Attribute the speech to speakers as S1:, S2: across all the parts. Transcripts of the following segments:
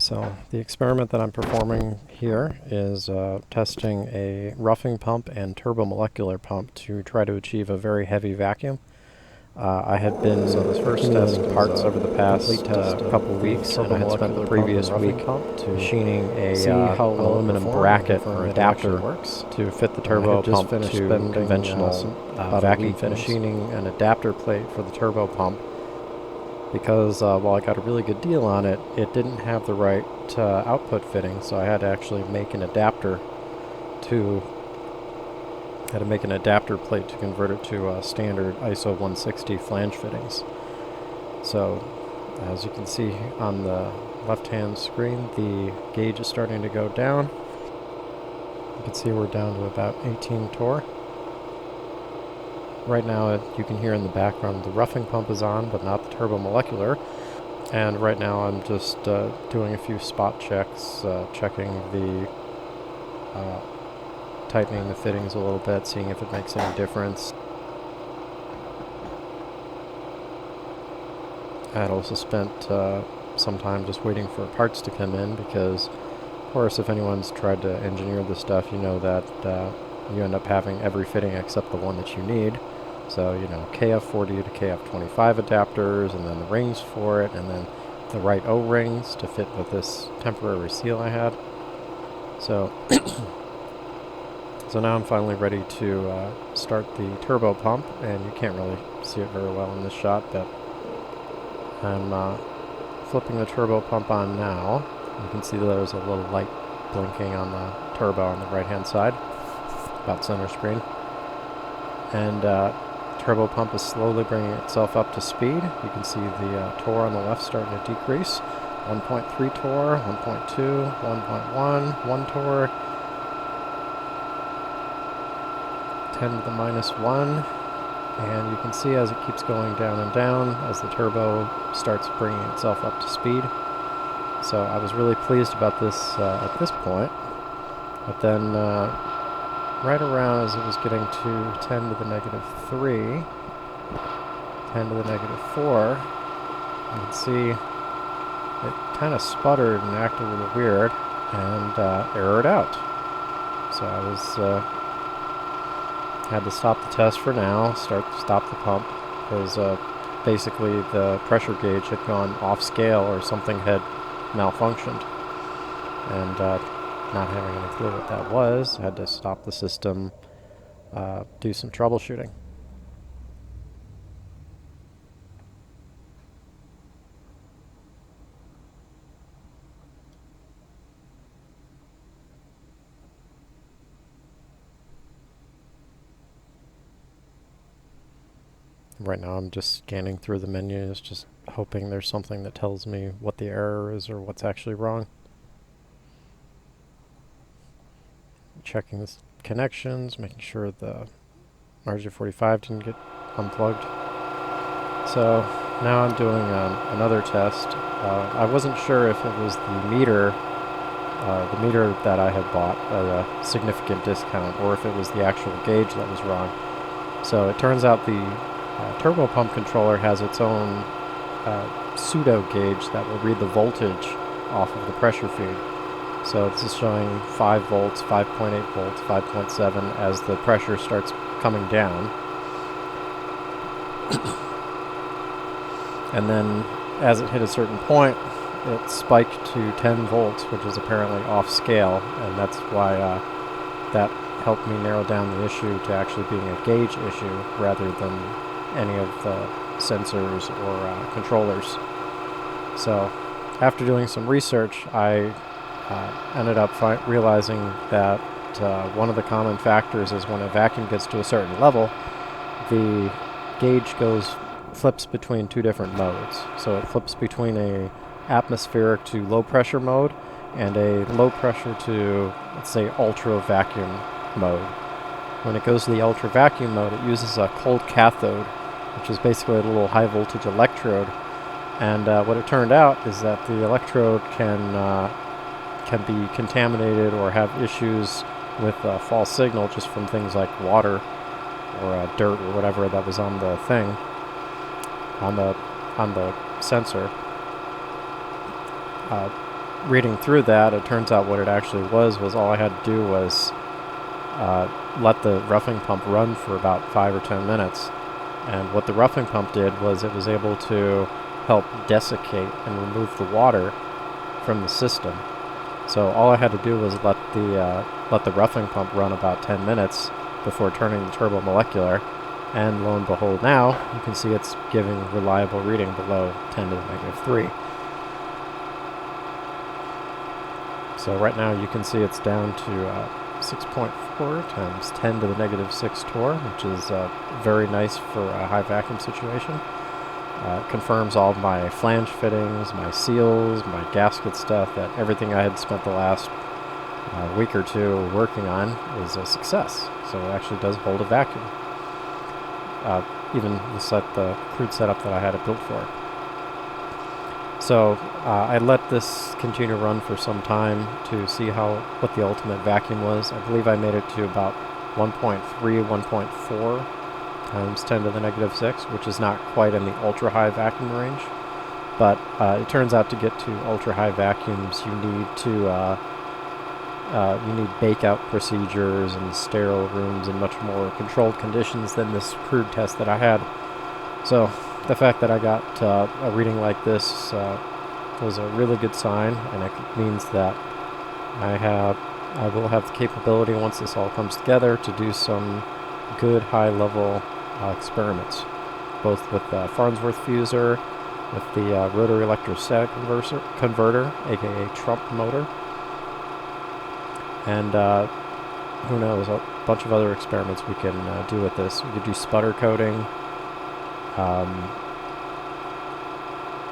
S1: So the experiment that I'm performing here is testing a roughing pump and turbomolecular pump to try to achieve a very heavy vacuum. I had been this first test parts over the past couple weeks, and I had spent the previous week machining a aluminum bracket or adapter to fit the turbo pump to conventional vacuum machining an adapter plate for the turbo pump. Because while I got a really good deal on it, it didn't have the right output fitting, so I had to actually make an adapter plate to convert it to standard ISO 160 flange fittings. So, as you can see on the left-hand screen, the gauge is starting to go down. You can see we're down to about 18 torr. Right now, you can hear in the background the roughing pump is on, but not the turbomolecular. And right now I'm just doing a few spot checks, checking the tightening the fittings a little bit, seeing if it makes any difference. I had also spent some time just waiting for parts to come in because, of course, if anyone's tried to engineer this stuff, you know that you end up having every fitting except the one that you need. So, you know, KF40 to KF25 adapters, and then the rings for it, and then the right O-rings to fit with this temporary seal I had. So, so now I'm finally ready to start the turbo pump, and you can't really see it very well in this shot, but I'm flipping the turbo pump on now. You can see that there's a little light blinking on the turbo on the right-hand side, about center screen. And turbo pump is slowly bringing itself up to speed. You can see the torr on the left starting to decrease. 1.3 torr, 1.2, 1.1, 1 torr, 10 to the minus 1. And you can see as it keeps going down and down as the turbo starts bringing itself up to speed. So I was really pleased about this at this point. But then right around as it was getting to 10 to the negative 3, 10 to the negative 4, you can see it kind of sputtered and acted a little weird and errored out. So I was had to stop the test for now, stop the pump, because basically the pressure gauge had gone off scale or something had malfunctioned. And not having any clue what that was, I had to stop the system, do some troubleshooting. Right now I'm just scanning through the menus, just hoping there's something that tells me what the error is or what's actually wrong. Checking the connections, making sure the RJ45 didn't get unplugged. So now I'm doing another test. I wasn't sure if it was the meter that I had bought at a significant discount, or if it was the actual gauge that was wrong. So it turns out the turbo pump controller has its own pseudo gauge that will read the voltage off of the pressure feed. So this is showing 5 volts, 5.8 volts, 5.7 as the pressure starts coming down. And then as it hit a certain point, it spiked to 10 volts, which is apparently off scale, and that's why that helped me narrow down the issue to actually being a gauge issue rather than any of the sensors or controllers. So after doing some research, I ended up realizing that one of the common factors is when a vacuum gets to a certain level, the gauge flips between two different modes. So it flips between a atmospheric to low pressure mode and a low pressure to, let's say, ultra vacuum mode. When it goes to the ultra vacuum mode, it uses a cold cathode, which is basically a little high voltage electrode. And what it turned out is that the electrode can be contaminated or have issues with false signal just from things like water or dirt or whatever that was on the thing, on the sensor. reading through that, it turns out what it actually was all I had to do was let the roughing pump run for about 5 or 10 minutes. And what the roughing pump did was it was able to help desiccate and remove the water from the system. So all I had to do was let the roughing pump run about 10 minutes before turning the turbomolecular, and lo and behold, now you can see it's giving reliable reading below 10 to the negative 3. So right now you can see it's down to 6.4 times 10 to the negative 6 torr, which is very nice for a high vacuum situation. It confirms all of my flange fittings, my seals, my gasket stuff, that everything I had spent the last week or two working on is a success. So it actually does hold a vacuum. Even the crude setup that I had it built for. So I let this continue to run for some time to see what the ultimate vacuum was. I believe I made it to about 1.3, 1.4 times 10 to the negative 6, which is not quite in the ultra-high vacuum range. But it turns out to get to ultra-high vacuums, you need bakeout procedures and sterile rooms and much more controlled conditions than this crude test that I had. So the fact that I got a reading like this was a really good sign, and it means that I will have the capability, once this all comes together, to do some good high-level experiments, both with Farnsworth Fusor, with the rotary electrostatic converter, aka Trump motor, and who knows, a bunch of other experiments we can do with this. We could do sputter-coating,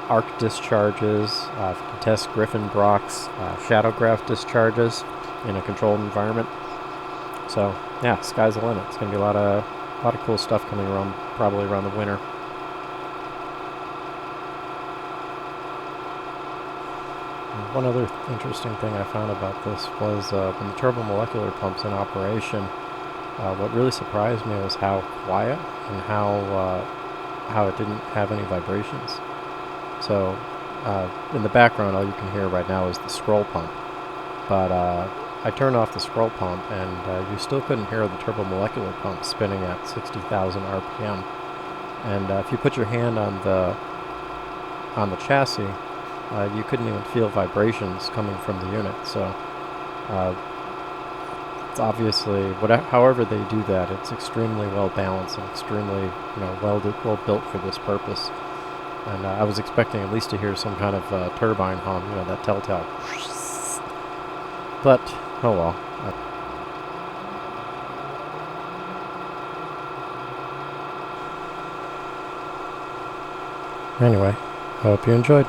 S1: arc discharges, test Griffin-Brock's shadow graph discharges in a controlled environment. So yeah, sky's the limit. It's going to be a lot of cool stuff coming around, probably around the winter. And one other interesting thing I found about this was when the turbomolecular pump's in operation, what really surprised me was how quiet and how it didn't have any vibrations. So in the background, all you can hear right now is the scroll pump. But I turned off the scroll pump, and you still couldn't hear the turbomolecular pump spinning at 60,000 RPM. And if you put your hand on the chassis, you couldn't even feel vibrations coming from the unit. So it's obviously, however they do that, it's extremely well balanced and extremely well built for this purpose. And I was expecting at least to hear some kind of turbine hum, that telltale. But oh well. Anyway, hope you enjoyed.